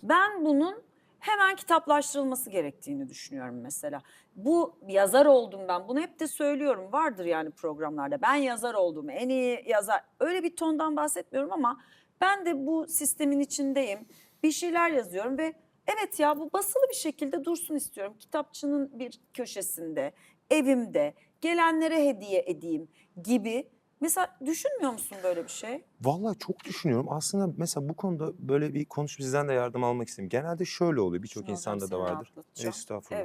Ben bunun hemen kitaplaştırılması gerektiğini düşünüyorum mesela. Bu yazar oldum ben. Bunu hep de söylüyorum. Vardır yani programlarda. Ben yazar oldum, en iyi yazar. Öyle bir tondan bahsetmiyorum ama ben de bu sistemin içindeyim. Bir şeyler yazıyorum ve evet ya bu basılı bir şekilde dursun istiyorum. Kitapçının bir köşesinde, evimde, gelenlere hediye edeyim gibi. Mesela düşünmüyor musun böyle bir şey? Vallahi çok düşünüyorum. Aslında mesela bu konuda böyle bir sizden de yardım almak istedim. Genelde şöyle oluyor, birçok Şunu alacağım insanda da seni vardır. rahatlatacağım. Estağfurullah.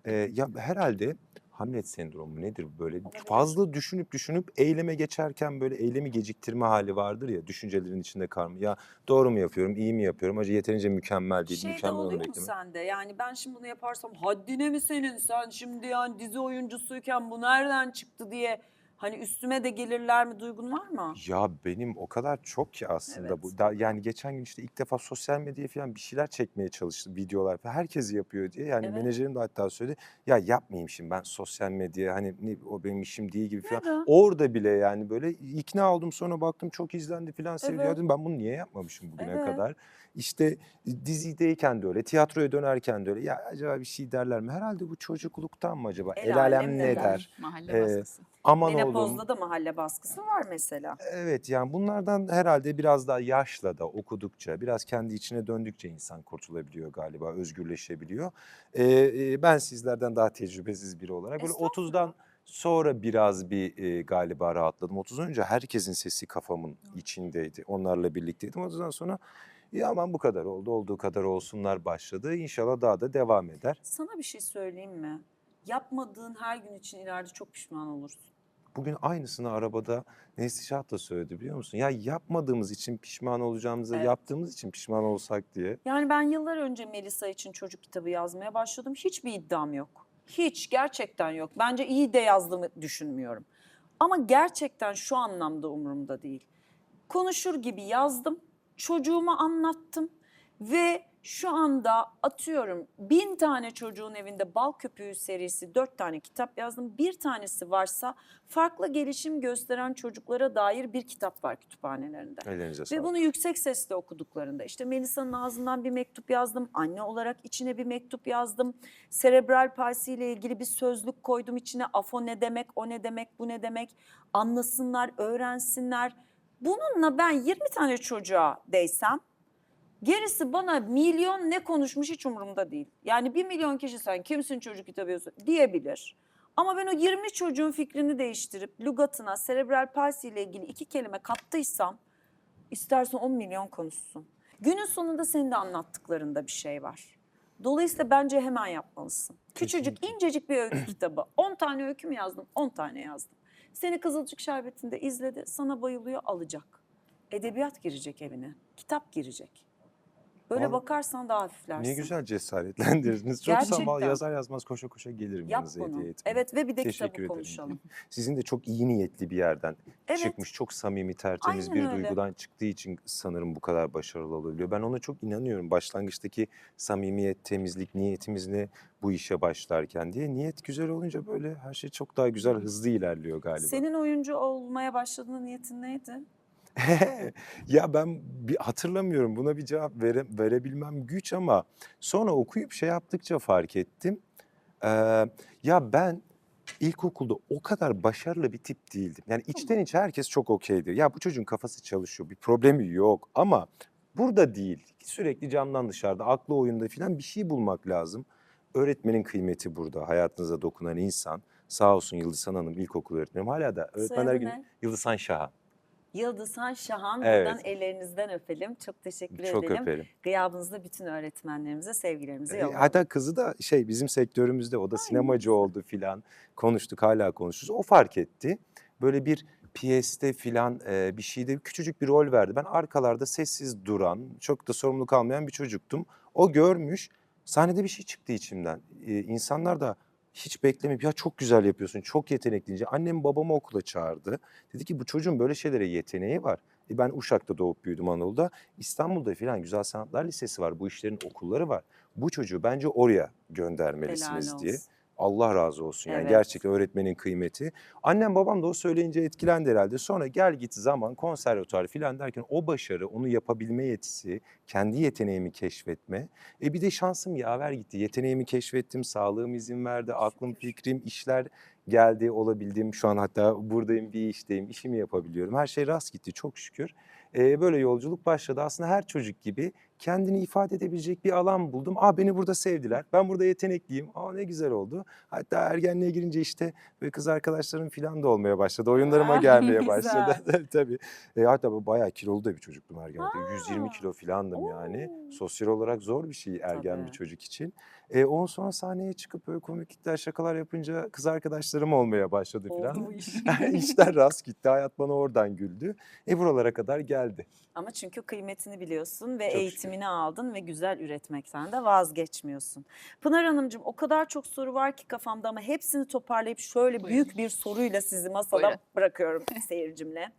Evet, Ya herhalde Hamlet sendromu nedir böyle? olabilir. Fazla düşünüp eyleme geçerken böyle eylemi geciktirme hali vardır ya, düşüncelerin içinde kalma. Ya doğru mu yapıyorum, iyi mi yapıyorum? Acaba yeterince mükemmel değil, Şey de mükemmel onu oluyor mu bekleme. sende? Yani ben şimdi bunu yaparsam haddine mi senin? Sen şimdi yani dizi oyuncusuyken bu nereden çıktı diye hani üstüme de gelirler mi duygun var mı? Ya, benim o kadar çok ki aslında Evet. bu. Yani geçen gün, işte, ilk defa sosyal medyaya falan bir şeyler çekmeye çalıştım, videolar falan. Herkes yapıyor diye. Yani Evet. menajerim de hatta söyledi, "Ya, yapmayayım şimdi ben sosyal medyaya, hani, o benim işim değil." gibi falan. Neden? Orada bile yani böyle ikna oldum. Sonra baktım çok izlendi falan, seviliyor. Ya Evet. dedim, "Ben bunu niye yapmamışım bugüne Evet. kadar?" İşte, dizideyken de öyle, tiyatroya dönerken de öyle. Ya, acaba bir şey derler mi? Herhalde bu çocukluktan mı acaba? El El alem alem ne ne der? der? Mahalle Eee, baskısı. aman oğlum. Menopozda da mahalle baskısı var mesela. Evet, yani bunlardan herhalde biraz daha yaşla da okudukça, biraz kendi içine döndükçe insan kurtulabiliyor galiba, özgürleşebiliyor. Ben sizlerden daha tecrübesiz biri olarak böyle Estağfurullah. 30'dan sonra biraz galiba rahatladım. 30'dan önce herkesin sesi kafamın içindeydi. Onlarla birlikteydim. 30'dan sonra ya aman bu kadar oldu, olduğu kadar olsunlar başladı. İnşallah daha da devam eder. Sana bir şey söyleyeyim mi? Yapmadığın her gün için ileride çok pişman olursun. Bugün aynısını arabada Neslişah da söyledi, biliyor musun? Ya yapmadığımız için pişman olacağımıza Evet. yaptığımız için pişman olsak diye. Yani ben yıllar önce Melisa için çocuk kitabı yazmaya başladım. Hiçbir iddiam yok. Hiç, gerçekten yok. Bence iyi de yazdığımı düşünmüyorum. Ama gerçekten şu anlamda umurumda değil. Konuşur gibi yazdım, çocuğuma anlattım ve şu anda atıyorum 1000 tane çocuğun evinde Bal Köpüğü serisi 4 tane kitap yazdım. Bir tanesi varsa farklı gelişim gösteren çocuklara dair bir kitap var kütüphanelerinde. Ellerinize Ve bunu sağlık. yüksek sesle okuduklarında işte Melisa'nın ağzından bir mektup yazdım, anne olarak içine bir mektup yazdım. Serebral palsi ile ilgili bir sözlük koydum içine, afo ne demek, o ne demek, bu ne demek, anlasınlar, öğrensinler. Bununla ben 20 tane çocuğa değsem, gerisi bana milyon ne konuşmuş hiç umurumda değil. Yani 1 milyon kişi sen kimsin çocuk kitabı yazıyorsun diyebilir. Ama ben o 20 çocuğun fikrini değiştirip lügatına serebral palsi ile ilgili 2 kelime kattıysam, istersen 10 milyon konuşsun. Günün sonunda senin de anlattıklarında bir şey var. Dolayısıyla bence hemen yapmalısın. Küçücük, Kesinlikle. incecik bir öykü kitabı. 10 tane öykü mü yazdım? 10 tane yazdım. Seni Kızılcık Şerbeti'nde izledi, sana bayılıyor, alacak. Edebiyat girecek evine, kitap girecek. Böyle Vallahi bakarsan daha ne hafiflersin. güzel cesaretlendirdiniz. Çok sağ olun. Gerçekten. Yazar yazmaz koşa koşa gelirim Yap yanınıza bunu. hediye etmeye. Evet ve bir de kitabı Teşekkür ederim konuşalım. diyeyim. Sizin de çok iyi niyetli bir yerden Evet, çıkmış, çok samimi, tertemiz aynen bir öyle. duygudan çıktığı için sanırım bu kadar başarılı olabiliyor. Ben ona çok inanıyorum. Başlangıçtaki samimiyet, temizlik, niyetimiz ne bu işe başlarken diye. Niyet güzel olunca böyle her şey çok daha güzel, hızlı ilerliyor galiba. Senin oyuncu olmaya başladığında niyetin neydi? Ya, ben hatırlamıyorum. Buna bir cevap verebilmem güç ama sonra okuyup şey yaptıkça fark ettim. Ya, ben ilkokulda o kadar başarılı bir tip değildim. Yani içten Tamam. içe herkes çok okay'di. Ya, bu çocuğun kafası çalışıyor, bir problemi yok ama burada değil. Sürekli camdan dışarıda, aklı oyunda filan bir şey bulmak lazım. Öğretmenin kıymeti burada, hayatınıza dokunan insan. Sağ olsun Yıldızhan Hanım ilkokul öğretmenim. Hâlâ da Öğretmenler Soyadı Günü ne? Yıldızhan Şahan. Yıldızhan Şahan. Buradan Evet, ellerinizden öpelim. Çok teşekkür çok edelim. öperim. Gıyabınızda bütün öğretmenlerimize sevgilerimizi Hatta yollayalım. kızı da bizim sektörümüzde, o da Ay ne sinemacı güzel. oldu filan. Konuştuk, hala konuşuruz. O fark etti. Böyle bir piyeste filan, bir şeyde küçücük bir rol verdi. Ben arkalarda sessiz duran, çok da sorumluluk almayan bir çocuktum. O görmüş, sahnede bir şey çıktı içimden. İnsanlar da hiç beklemeyip, "Ya çok güzel yapıyorsun, çok yetenekli." deyince annem babamı okula çağırdı. Dedi ki, "Bu çocuğun böyle şeylere yeteneği var." Ben Uşak'ta doğup büyüdüm Anadolu'da. İstanbul'da filan Güzel Sanatlar Lisesi var, bu işlerin okulları var. Bu çocuğu bence oraya Helal göndermelisiniz diye. olsun. Allah razı olsun yani Evet. gerçekten öğretmenin kıymeti. Annem babam da o söyleyince etkilendi herhalde. Sonra gel git zaman konservatuar filan derken o başarı, onu yapabilme yetisi, kendi yeteneğimi keşfetme. Bir de şansım yaver gitti. Yeteneğimi keşfettim, sağlığım izin verdi, aklım fikrim, işler geldi, olabildim. Şu an hatta buradayım, bir işteyim, işimi yapabiliyorum. Her şey rast gitti çok şükür. Böyle yolculuk başladı. Aslında her çocuk gibi kendini ifade edebilecek bir alan buldum. Beni burada sevdiler. Ben burada yetenekliyim. Ne güzel oldu. Hatta ergenliğe girince işte böyle kız arkadaşlarım falan da olmaya başladı. Oyunlarıma gelmeye başladı. Güzel. Tabii tabii. Hatta bayağı kilolu da bir çocuktum ergenlikte. 120 Aa, kilo falandım yani. oo. Sosyal olarak zor bir şey ergen bir Tabii. çocuk için. Ondan sonra sahneye çıkıp böyle komiklikler, şakalar yapınca kız arkadaşlarım olmaya başladı Oldu falan. bu iş. İşler rast gitti. Hayat bana oradan güldü. Buralara kadar geldi. Ama çünkü kıymetini biliyorsun ve Çok şükür. eğitimini aldın ve güzel üretmekten de vazgeçmiyorsun. Pınar Hanımcığım, o kadar çok soru var ki kafamda ama hepsini toparlayıp şöyle Buyurun. büyük bir soruyla sizi masada Buyurun. bırakıyorum seyircimle.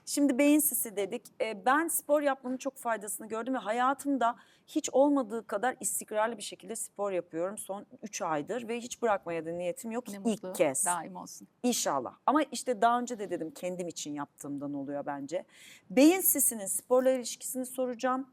Şimdi beyin sisi dedik. Ben spor yapmanın çok faydasını gördüm ve hayatımda hiç olmadığı kadar istikrarlı bir şekilde spor yapıyorum son 3 aydır ve hiç bırakmaya da niyetim yok Ne ilk mutlu. kez. Daim olsun. İnşallah. Ama işte daha önce de dedim kendim için yaptığımdan oluyor bence. Beyin sisinin sporla ilişkisini soracağım.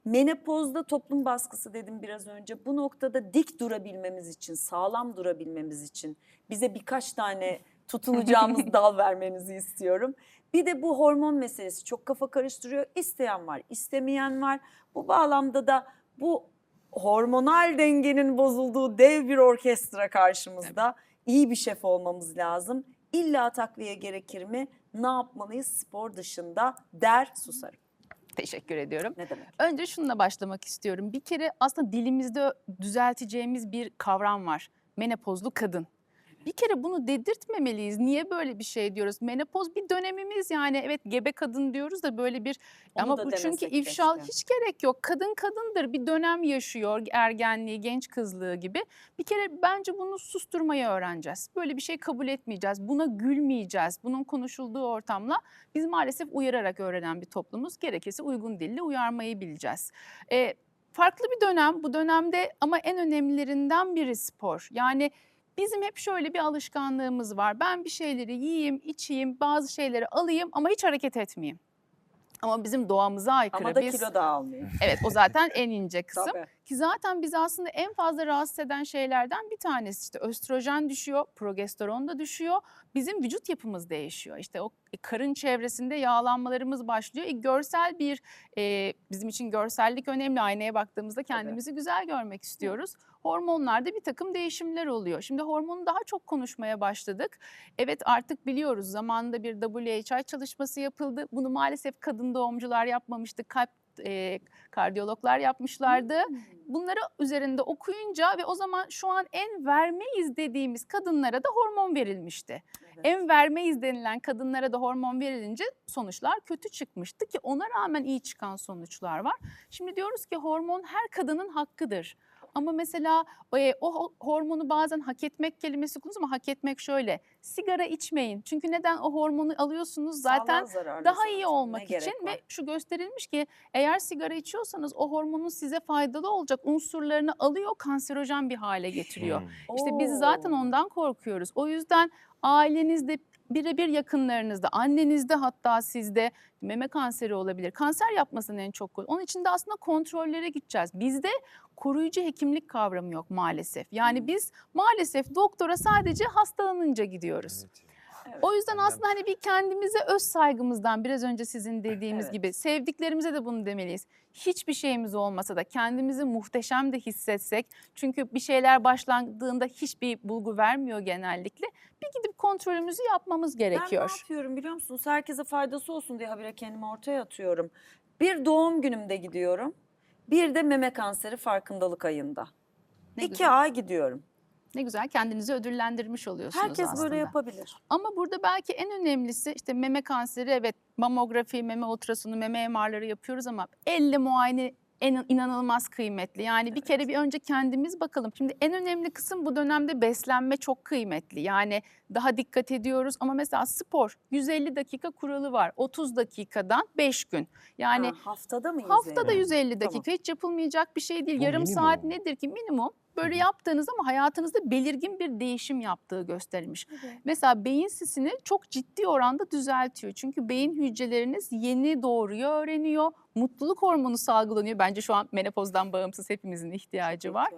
Menopozda toplum baskısı dedim biraz önce. Bu noktada dik durabilmemiz için, sağlam durabilmemiz için bize birkaç tane tutunacağımız dal vermenizi istiyorum. Bir de bu hormon meselesi çok kafa karıştırıyor. İsteyen var, istemeyen var. Bu bağlamda da bu hormonal dengenin bozulduğu dev bir orkestra karşımızda. İyi bir şef olmamız lazım. İlla takviye gerekir mi? Ne yapmalıyız spor dışında der susarım. Teşekkür ediyorum. Ne demek? Önce şununla başlamak istiyorum. Bir kere aslında dilimizde düzelteceğimiz bir kavram var. Menopozlu kadın. Bir kere bunu dedirtmemeliyiz. Niye böyle bir şey diyoruz? Menopoz bir dönemimiz, yani evet gebe kadın diyoruz da böyle bir Onu ama da bu çünkü demesek ifşal keşke. hiç gerek yok. Kadın kadındır, bir dönem yaşıyor, ergenliği, genç kızlığı gibi. Bir kere bence bunu susturmayı öğreneceğiz. Böyle bir şey kabul etmeyeceğiz. Buna gülmeyeceğiz. Bunun konuşulduğu ortamla biz maalesef uyararak öğrenen bir toplumuz. Gerekirse uygun dille uyarmayı bileceğiz. Farklı bir dönem bu dönemde ama en önemlilerinden biri spor. Yani bizim hep şöyle bir alışkanlığımız var. Ben bir şeyleri yiyeyim, içeyim, bazı şeyleri alayım ama hiç hareket etmeyeyim. Ama bizim doğamıza aykırı. Ama da kilo da almayayım. Evet, o zaten en ince kısım. Tabii. Ki zaten bizi aslında en fazla rahatsız eden şeylerden bir tanesi işte östrojen düşüyor, progesteron da düşüyor. Bizim vücut yapımız değişiyor. İşte o karın çevresinde yağlanmalarımız başlıyor. Görsel bir, bizim için görsellik önemli. Aynaya baktığımızda kendimizi güzel görmek istiyoruz. Hormonlarda bir takım değişimler oluyor. Şimdi hormonu daha çok konuşmaya başladık. Evet, artık biliyoruz, zamanında bir WHO çalışması yapıldı. Bunu maalesef kadın doğumcular yapmamıştı. Kardiyologlar yapmışlardı. Bunları üzerinde okuyunca ve o zaman şu an en vermeyiz dediğimiz kadınlara da hormon verilmişti. Evet. En vermeyiz denilen kadınlara da hormon verilince sonuçlar kötü çıkmıştı ki ona rağmen iyi çıkan sonuçlar var. Şimdi diyoruz ki hormon her kadının hakkıdır. Ama mesela o hormonu bazen hak etmek kelimesi kullanıyoruz ama hak etmek şöyle: sigara içmeyin. Çünkü neden? O hormonu alıyorsunuz zaten Sağlığa zararlı daha iyi zaten. Ne olmak gerek için var? ve şu gösterilmiş ki eğer sigara içiyorsanız o hormonun size faydalı olacak unsurlarını alıyor, kanserojen bir hale getiriyor. İşte biz zaten Oo. ondan korkuyoruz. O yüzden ailenizde, birebir yakınlarınızda, annenizde, hatta sizde meme kanseri olabilir. Kanser yapmasının en çok. Onun için de aslında kontrollere gideceğiz. Bizde koruyucu hekimlik kavramı yok maalesef. Yani biz maalesef doktora sadece hastalanınca gidiyoruz. Evet. Evet. O yüzden Annem- aslında hani bir kendimize öz saygımızdan, biraz önce sizin dediğimiz Evet. gibi sevdiklerimize de bunu demeliyiz. Hiçbir şeyimiz olmasa da kendimizi muhteşem de hissetsek, çünkü bir şeyler başlandığında hiçbir bulgu vermiyor genellikle. Bir gidip kontrolümüzü yapmamız Ben ne gerekiyor. yapıyorum biliyor musunuz? Herkese faydası olsun diye habire kendimi ortaya atıyorum. Bir doğum günümde gidiyorum. Bir de meme kanseri farkındalık ayında. Ne 2 güzel. ay gidiyorum. Ne güzel, kendinizi ödüllendirmiş oluyorsunuz Herkes aslında. böyle yapabilir. Ama burada belki en önemlisi işte meme kanseri, evet mamografi, meme ultrasonu, meme MR'ları yapıyoruz ama elle muayene inanılmaz kıymetli. Yani bir kere bir önce kendimiz bakalım. Şimdi en önemli kısım bu dönemde beslenme çok kıymetli. Yani daha dikkat ediyoruz ama mesela spor 150 dakika kuralı var. 30 dakikadan 5 gün. Yani Haftada mı 150? haftada 150 Tamam. dakika hiç yapılmayacak bir şey değil. Bu Yarım minimum. saat nedir ki minimum? böyle yaptığınız ama hayatınızda belirgin bir değişim yaptığı gösterilmiş. Mesela beyin sisini çok ciddi oranda düzeltiyor. Çünkü beyin hücreleriniz yeni doğruyu öğreniyor. Mutluluk hormonu salgılanıyor. Bence şu an menopozdan bağımsız hepimizin ihtiyacı var.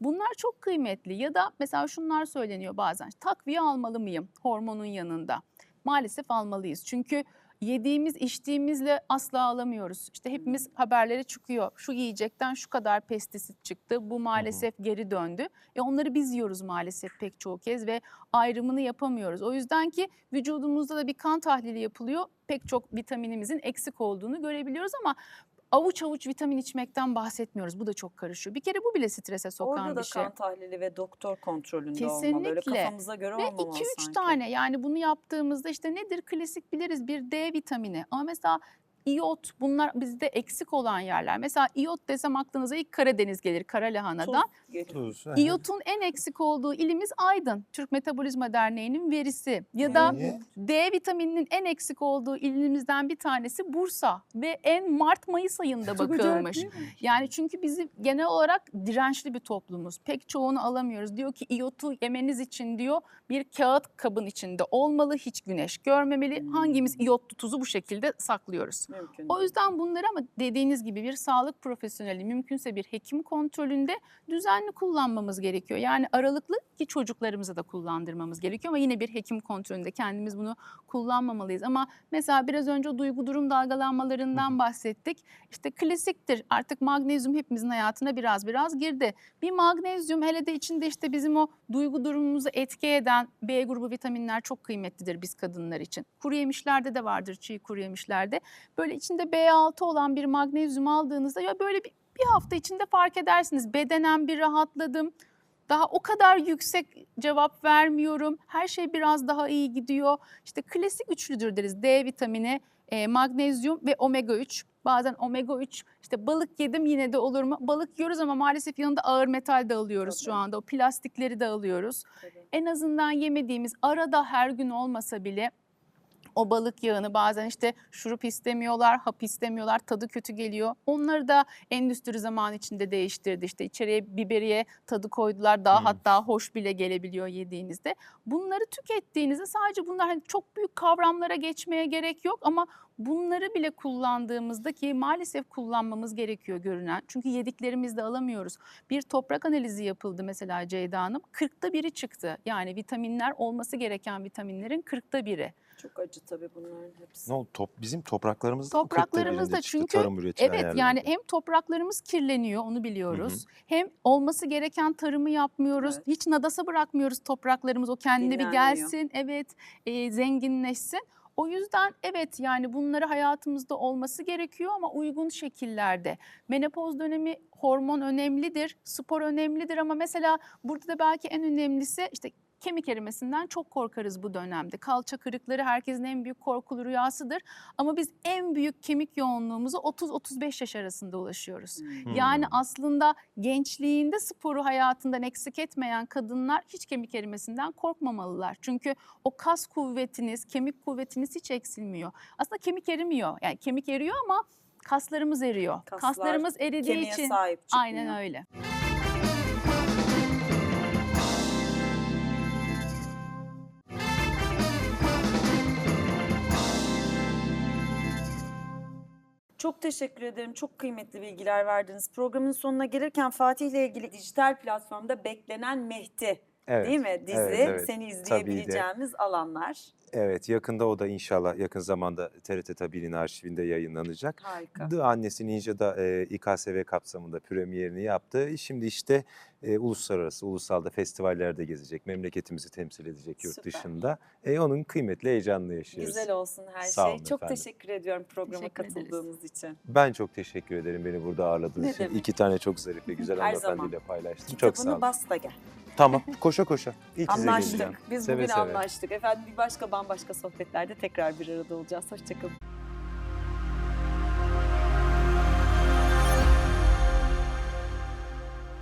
Bunlar çok kıymetli. Ya da mesela şunlar söyleniyor bazen. Takviye almalı mıyım hormonun yanında? Maalesef almalıyız. Çünkü yediğimiz, içtiğimizle asla alamıyoruz. İşte hepimiz haberlere çıkıyor. Şu yiyecekten şu kadar pestisit çıktı. Bu maalesef geri döndü. Onları biz yiyoruz maalesef pek çoğu kez ve ayrımını yapamıyoruz. O yüzden ki vücudumuzda da bir kan tahlili yapılıyor. Pek çok vitaminimizin eksik olduğunu görebiliyoruz ama avuç avuç vitamin içmekten bahsetmiyoruz. Bu da çok karışıyor. Bir kere bu bile strese sokan Orada da bir şey. kan tahlili ve doktor kontrolünde Kesinlikle. olmalı. Öyle kafamıza göre Ve olmamalı 2-3 sanki. tane, yani bunu yaptığımızda işte nedir, klasik biliriz, bir D vitamini. Ama mesela iyot, bunlar bizde eksik olan yerler. Mesela iyot desem aklınıza ilk Karadeniz gelir, kara lahanadan. Tuz geliyor. Tuz. İyotun en eksik olduğu ilimiz Aydın. Türk Metabolizma Derneği'nin verisi. Ya da Niye? D vitamininin en eksik olduğu ilimizden bir tanesi Bursa ve en Mart-Mayıs ayında Çok acayip bakılmış. değil mi? Yani çünkü bizi genel olarak dirençli bir toplumuz. Pek çoğunu alamıyoruz. Diyor ki iyotu yemeniz için diyor bir kağıt kabın içinde olmalı, hiç güneş görmemeli. Hangimiz iyotlu tuzu bu şekilde saklıyoruz? Mümkün O değil. yüzden bunları, ama dediğiniz gibi bir sağlık profesyoneli, mümkünse bir hekim kontrolünde düzenli kullanmamız gerekiyor. Yani aralıklı, ki çocuklarımıza da kullandırmamız gerekiyor ama yine bir hekim kontrolünde kendimiz bunu kullanmamalıyız. Ama mesela biraz önce o duygu durum dalgalanmalarından bahsettik. İşte klasiktir, artık magnezyum hepimizin hayatına biraz girdi. Bir magnezyum, hele de içinde işte bizim o duygu durumumuzu etki eden B grubu vitaminler çok kıymetlidir biz kadınlar için. Kuru yemişlerde de vardır, çiğ kuru yemişlerde. Böyle içinde B6 olan bir magnezyum aldığınızda ya böyle bir hafta içinde fark edersiniz. Bedenen bir rahatladım. Daha o kadar yüksek cevap vermiyorum. Her şey biraz daha iyi gidiyor. İşte klasik üçlüdür deriz. D vitamini, magnezyum ve omega 3. Bazen omega 3 işte balık yedim yine de olur mu? Balık yiyoruz ama maalesef yanında ağır metal de alıyoruz şu Tabii. anda. O plastikleri de alıyoruz. Tabii. En azından yemediğimiz, arada her gün olmasa bile o balık yağını, bazen işte şurup istemiyorlar, hap istemiyorlar, tadı kötü geliyor. Onları da endüstri zaman içinde değiştirdi. İşte içeriye biberiye tadı koydular, daha hatta hoş bile gelebiliyor yediğinizde. Bunları tükettiğinizde sadece bunlar, hani çok büyük kavramlara geçmeye gerek yok ama bunları bile kullandığımızda, ki maalesef kullanmamız gerekiyor görünen. Çünkü yediklerimizde alamıyoruz. Bir toprak analizi yapıldı mesela Ceyda Hanım. 40'ta biri çıktı. Yani vitaminler, olması gereken vitaminlerin 40'ta biri. Çok acı tabii bunların hepsi. Ne oldu? Bizim topraklarımızda mı 40'ta Topraklarımızda, birinde çıktı çünkü tarım üretilen evet, yerlerde? yani hem topraklarımız kirleniyor, onu biliyoruz. Hem olması gereken tarımı yapmıyoruz. Evet. Hiç nadasa bırakmıyoruz topraklarımız, o kendine bir Dinlenmiyor. gelsin, evet, zenginleşsin. O yüzden evet, yani bunları hayatımızda olması gerekiyor ama uygun şekillerde. Menopoz dönemi, hormon önemlidir, spor önemlidir ama mesela burada da belki en önemlisi işte kemik erimesinden çok korkarız bu dönemde. Kalça kırıkları herkesin en büyük korkulu rüyasıdır. Ama biz en büyük kemik yoğunluğumuzu 30-35 yaş arasında ulaşıyoruz. Yani aslında gençliğinde sporu hayatından eksik etmeyen kadınlar hiç kemik erimesinden korkmamalılar. Çünkü o kas kuvvetiniz, kemik kuvvetiniz hiç eksilmiyor. Aslında kemik erimiyor. Yani kemik eriyor ama kaslarımız eriyor. Kaslar Kaslarımız eridiği Kemiğe için sahip çıkmıyor. aynen öyle. Çok teşekkür ederim. Çok kıymetli bilgiler verdiniz. Programın sonuna gelirken Fatih ile ilgili dijital platformda beklenen Mehdi, Evet, değil mi? Dizi, evet, seni tabii de. izleyebileceğimiz alanlar. Evet, yakında o da inşallah yakın zamanda TRT Tabi'nin arşivinde yayınlanacak. Harika. The Annesi Ninja'da İKSV kapsamında premierini yaptı. Şimdi işte uluslararası, ulusal da festivallerde gezecek, memleketimizi temsil edecek yurt Süper. dışında. Onun kıymetli heyecanını yaşıyoruz. Güzel olsun her Sağ şey. olun Çok efendim. teşekkür ediyorum programa Teşekkür ederiz. katıldığınız için. Ben çok teşekkür ederim beni burada ağırladığınız Ne için. demek. 2 tane çok zarif ve güzel Her hanımefendiyle paylaştım. Çok sağ Kitabını olun. bas da gel. Tamam, koşa koşa. İlk size Anlaştık. geleceğim. Biz Seve bugün seve. anlaştık. Efendim bir başka bambaşka sohbetlerde tekrar bir arada olacağız. Hoşçakalın.